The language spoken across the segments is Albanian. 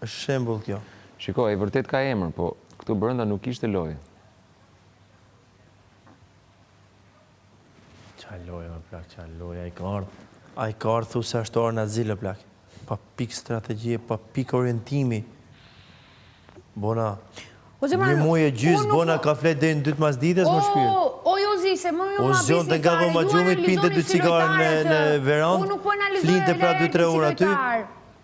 Është shembull kjo. Shiko, e vërtet ka emër, po këtu brenda nuk ishte lojë. Qa lojë, më plak, qa lojë, a i ka ardhë, thu se ashtë orë në zilë, plak. Pa pik strategjie, pa pik orientimi. Bona, një muaj e gjysë, bona ka flet dhe në 2 mas ditës, më shpirë. O, Jozi, se më ju ma O, zion të nga dhoma gjumit, pinte 2 cigarë në verandë, flinte pra 2-3 orë aty,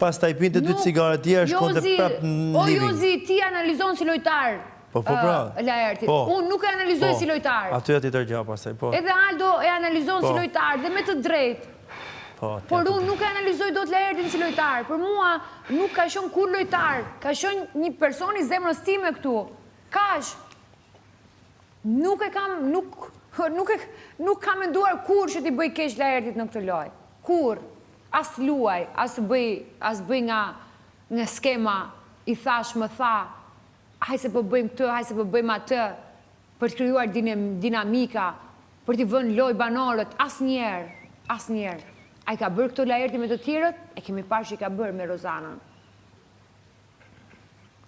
pas ta i pinte 2 cigarë tjera, shkonte prap në living. O, Jozi, ti analizon si lojtar. Po, pra. Laertit. Unë nuk e analizoj si lojtar. Aty ati tërgja pasaj, po. Edhe Aldo e analizon si lojtar, dhe me të drejt. Por unë nuk e analizoj do të Laertin si lojtar. Për mua nuk ka shon kur lojtar. Ka shon një person i zemrës time këtu. Kash. Nuk kam menduar kur që ti bëj keq Laertit në këtë lojë. Kur. As luaj, as bëj nga skema, i thash, më tha, hajse po bëjmë këtë, hajse po bëjmë atë, për të krijuar dinamika, për t'i vënë lojë banorët, asnjëherë. A i ka bërë këto Laerti me të tjerët, e kemi parë që i ka bërë me Rozanën.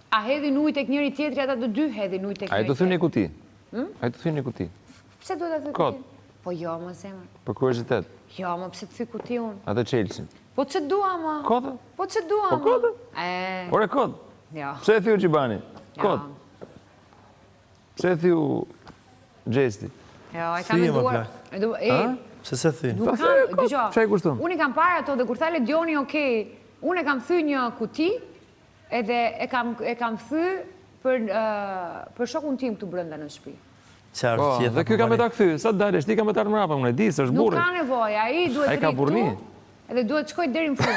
A hedhin ujë tek njëri tjetri, ata të dy hedhin ujë tek njëri tjetri. A i të thynë një kuti? A i të thynë një kuti? Pse duhet të thy kuti? Po jo, më zemër. Për kuriozitet? Jo, më pse të thy kuti unë? Atë Chelsea? Po që dua, më? Kodë? Po që dua, më? Po kodë? Ore, kodë? Jo. Pse e thyu Gjibani? Kodë? Pse e thyu Gjesti? Jo, e kam menduar... Se se thy? Qa i kushtu? Unë i kam parë ato dhe kur thale Dioni, okej, unë e kam thy një kuti, edhe e kam thy për shokun tim këtu brenda në shtëpi. Dhe kjo ka me ta këthy, sa të dalesht, ti ka me ta mrapa, unë e di, se është burri. Nuk ka nevoj, a i duhet të rikëtu, edhe duhet të shkoj deri në fund.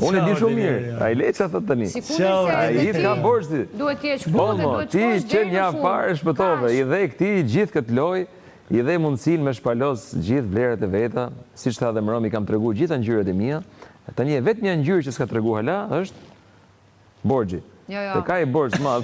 Unë e di shumë mirë, a i le që a thot të një. A i të ka borshti. Duhet t'je shku dhe duhet të shkosh deri në fund. Ti që një parë shpëtove, i dhe këti gjithë këtë loj, i dhe mundësin me shpalos gjithë vlerët e veta, si që tha dhe më Romi, kam të regu gjitha njërët e mija, të një vetë një njërë që s'ka të regu hala, është borgji. Të ka i borgj ma,